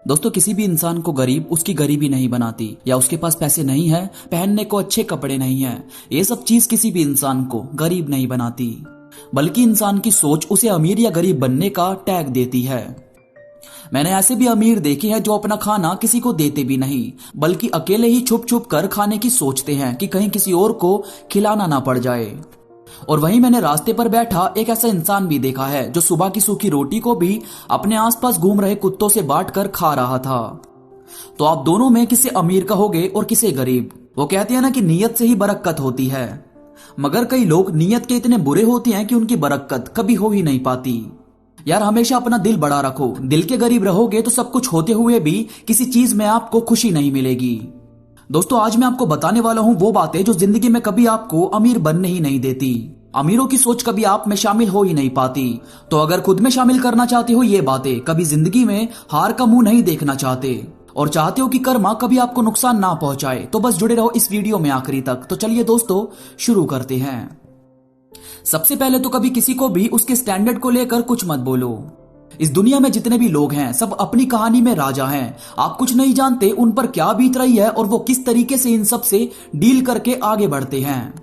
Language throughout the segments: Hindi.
दोस्तों, किसी भी इंसान को गरीब उसकी गरीबी नहीं बनाती, या उसके पास पैसे नहीं है, पहनने को अच्छे कपड़े नहीं है, ये सब चीज किसी भी इंसान को गरीब नहीं बनाती, बल्कि इंसान की सोच उसे अमीर या गरीब बनने का टैग देती है। मैंने ऐसे भी अमीर देखे हैं जो अपना खाना किसी को देते भी नहीं, बल्कि अकेले ही छुप छुप कर खाने की सोचते हैं कि कहीं किसी और को खिलाना ना पड़ जाए। और वहीं मैंने रास्ते पर बैठा एक ऐसा इंसान भी देखा है जो सुबह की सूखी रोटी को भी अपने आसपास घूम रहे कुत्तों से बांट कर खा रहा था। तो आप दोनों में किसे अमीर कहोगे और किसे गरीब? वो कहते हैं ना कि नीयत से ही बरकत होती है, मगर कई लोग नीयत के इतने बुरे होते हैं कि उनकी बरकत कभी हो ही नहीं पाती। यार, हमेशा अपना दिल बड़ा रखो। दिल के गरीब रहोगे तो सब कुछ होते हुए भी किसी चीज में आपको खुशी नहीं मिलेगी। दोस्तों, आज मैं आपको बताने वाला हूं वो बातें जो जिंदगी में कभी आपको अमीर बनने ही नहीं देती। अमीरों की सोच कभी आप में शामिल हो ही नहीं पाती। तो अगर खुद में शामिल करना चाहते हो ये बातें, कभी जिंदगी में हार का मुंह नहीं देखना चाहते और चाहते हो कि कर्मा कभी आपको नुकसान ना पहुंचाए, तो बस जुड़े रहो इस वीडियो में आखिरी तक। तो चलिए दोस्तों, शुरू करते हैं। सबसे पहले तो कभी किसी को भी उसके स्टैंडर्ड को लेकर कुछ मत बोलो। इस दुनिया में जितने भी लोग हैं सब अपनी कहानी में राजा हैं। आप कुछ नहीं जानते उन पर क्या बीत रही है और वो किस तरीके से इन सब से डील करके आगे बढ़ते हैं।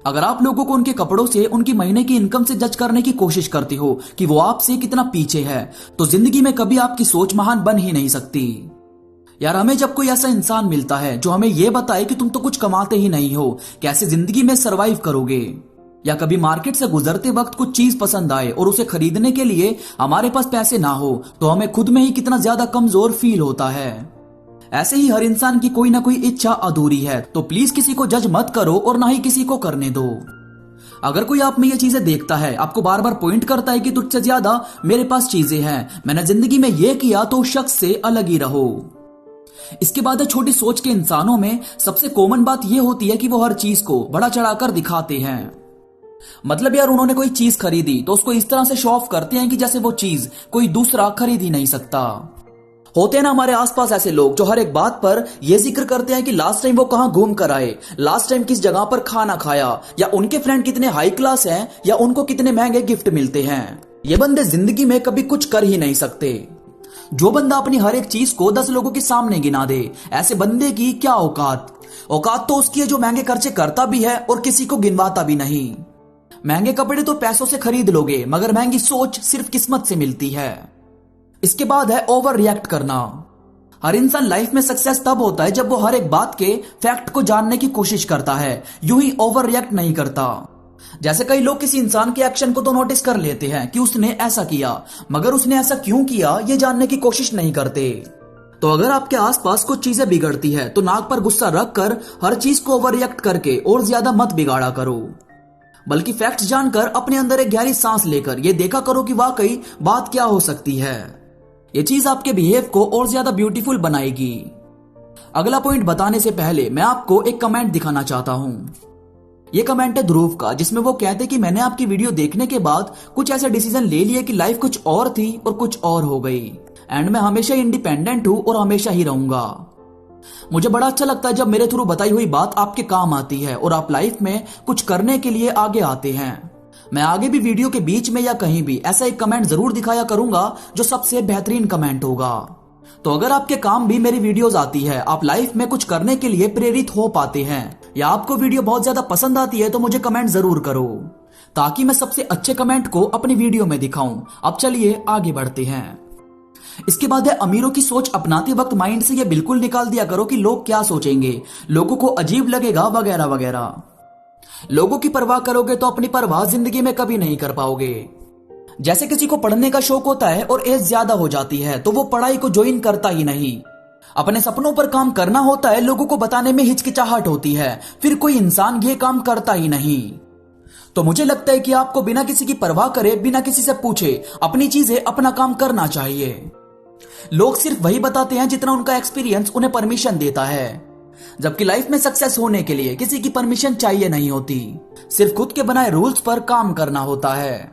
अगर आप लोगों को उनके कपड़ों से, उनकी महीने की इनकम से जज करने की कोशिश करते हो कि वो आपसे कितना पीछे है, तो जिंदगी में कभी आपकी सोच महान बन ही नहीं सकती। यार, हमें जब कोई ऐसा इंसान मिलता है जो हमें यह बताए कि तुम तो कुछ कमाते ही नहीं हो, कैसे जिंदगी में सरवाइव करोगे, या कभी मार्केट से गुजरते वक्त कुछ चीज पसंद आए और उसे खरीदने के लिए हमारे पास पैसे ना हो, तो हमें खुद में ही कितना ज्यादा कमजोर फील होता है। ऐसे ही हर इंसान की कोई ना कोई इच्छा अधूरी है, तो प्लीज किसी को जज मत करो और ना ही किसी को करने दो। अगर कोई आप में ये चीजें देखता है, आपको बार बार पॉइंट करता है कि तुझसे ज्यादा मेरे पास चीजें हैं, मैंने जिंदगी में ये किया, तो उस शख्स से अलग ही रहो। इसके बाद छोटी सोच के इंसानों में सबसे कॉमन बात यह होती है कि वो हर चीज को बड़ा चढ़ाकर दिखाते हैं। मतलब यार, उन्होंने कोई चीज खरीदी तो उसको इस तरह से शो ऑफ करते हैं कि जैसे वो चीज कोई दूसरा खरीद ही नहीं सकता। होते हैं ना हमारे आसपास ऐसे लोग जो हर एक बात पर यह जिक्र करते हैं कि लास्ट टाइम वो कहां घूम कर आए, लास्ट टाइम किस जगह पर खाना खाया, या उनके फ्रेंड कितने हाई क्लास हैं, या उनको कितने महंगे गिफ्ट मिलते हैं। ये बंदे जिंदगी में कभी कुछ कर ही नहीं सकते। जो बंदा अपनी हर एक चीज को 10 लोगों के सामने गिना दे, ऐसे बंदे की क्या औकात। औकात तो उसकी है जो महंगे खर्चे करता भी है और किसी को गिनवाता भी नहीं। महंगे कपड़े तो पैसों से खरीद लोगे, मगर महंगी सोच सिर्फ किस्मत से मिलती है। इसके बाद है ओवर रिएक्ट करना। हर इंसान लाइफ में सक्सेस तब होता है जब वो हर एक बात के फैक्ट को जानने की कोशिश करता है, यूं ही ओवर रिएक्ट नहीं करता। जैसे कई लोग किसी इंसान के एक्शन को तो नोटिस कर लेते हैं कि उसने ऐसा किया, मगर उसने ऐसा क्यों किया ये जानने की कोशिश नहीं करते। तो अगर आपके आसपास कुछ चीजें बिगड़ती है तो नाक पर गुस्सा रखकर हर चीज को ओवर रिएक्ट करके और ज्यादा मत बिगाड़ा करो, बल्कि फैक्ट्स जानकर अपने अंदर एक गहरी सांस लेकर यह देखा करो कि वाकई बात क्या हो सकती है। यह चीज आपके बिहेव को और ज्यादा ब्यूटीफुल बनाएगी। अगला पॉइंट बताने से पहले मैं आपको एक कमेंट दिखाना चाहता हूं। यह कमेंट है ध्रुव का, जिसमें वो कहते कि मैंने आपकी वीडियो देखने के बाद कुछ ऐसे डिसीजन ले लिए कि लाइफ कुछ और थी और कुछ और हो गई, एंड मैं हमेशा इंडिपेंडेंट हूं और हमेशा ही रहूंगा। मुझे बड़ा अच्छा लगता है जब मेरे थ्रू बताई हुई बात आपके काम आती है और आप लाइफ में कुछ करने के लिए आगे आते हैं। मैं आगे भी वीडियो के बीच में या कहीं भी ऐसा एक कमेंट जरूर दिखाया करूंगा जो सबसे बेहतरीन कमेंट होगा। तो अगर आपके काम भी मेरी वीडियोस आती है, आप लाइफ में कुछ करने के लिए प्रेरित हो पाते हैं, या आपको वीडियो बहुत ज्यादा पसंद आती है, तो मुझे कमेंट जरूर करो ताकि मैं सबसे अच्छे कमेंट को अपनी वीडियो में दिखाऊं। अब चलिए आगे बढ़ते हैं। इसके बाद है अमीरों की सोच अपनाते वक्त माइंड से ये बिल्कुल निकाल दिया करो कि लोग क्या सोचेंगे, लोगों को अजीब लगेगा वगैरह वगैरह। लोगों की परवाह करोगे तो अपनी परवाह जिंदगी में कभी नहीं कर पाओगे। जैसे किसी को पढ़ने का शौक होता है और एज ज्यादा हो जाती है तो वो पढ़ाई को ज्वाइन करता ही नहीं। अपने सपनों पर काम करना होता है, लोगों को बताने में हिचकिचाहट होती है, फिर कोई इंसान ये काम करता ही नहीं। तो मुझे लगता है कि आपको बिना किसी की परवाह करे, बिना किसी से पूछे अपनी चीजें, अपना काम करना चाहिए। लोग सिर्फ वही बताते हैं जितना उनका एक्सपीरियंस उन्हें परमिशन देता है, जबकि लाइफ में सक्सेस होने के लिए किसी की परमिशन चाहिए नहीं होती, सिर्फ खुद के बनाए रूल्स पर काम करना होता है।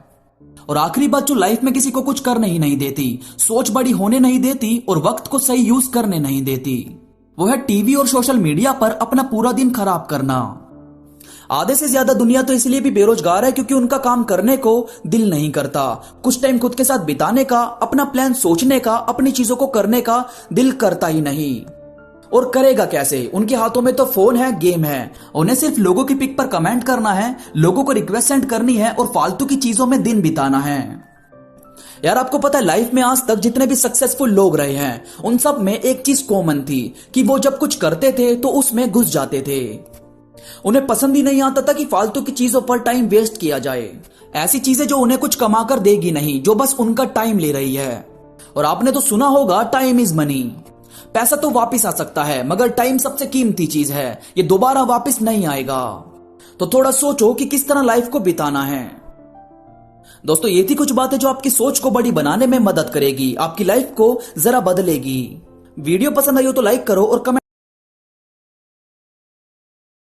और आखिरी बात जो लाइफ में किसी को कुछ करने ही नहीं देती, सोच बड़ी होने नहीं देती और वक्त को सही यूज करने नहीं देती, वो है टीवी और सोशल मीडिया पर अपना पूरा दिन खराब करना। आधे से ज्यादा दुनिया तो इसलिए भी बेरोजगार है क्योंकि उनका काम करने को दिल नहीं करता। कुछ टाइम खुद के साथ बिताने का, अपना प्लान सोचने का, अपनी चीजों को करने का दिल करता ही नहीं। और करेगा कैसे? उनके हाथों में तो फोन है, गेम है। उन्हें सिर्फ लोगों की पिक पर कमेंट करना है, लोगों को रिक्वेस्ट सेंड करनी है और फालतू की चीजों में दिन बिताना है। यार आपको पता है लाइफ में आज तक जितने भी सक्सेसफुल लोग रहे हैं उन सब में एक चीज कॉमन थी कि वो जब कुछ करते थे तो उसमें घुस जाते थे। उन्हें पसंद ही नहीं आता था कि फालतू की चीजों पर टाइम वेस्ट किया जाए, ऐसी चीजें जो उन्हें कुछ कमा कर देगी नहीं, जो बस उनका टाइम ले रही है। और आपने तो सुना होगा टाइम इज मनी। पैसा तो वापस आ सकता है मगर टाइम सबसे कीमती चीज है, ये दोबारा वापस नहीं आएगा। तो थोड़ा सोचो कि किस तरह लाइफ को बिताना है। दोस्तों ये थी कुछ बातें जो आपकी सोच को बड़ी बनाने में मदद करेगी, आपकी लाइफ को जरा बदलेगी। वीडियो पसंद आई हो तो लाइक करो और कमेंट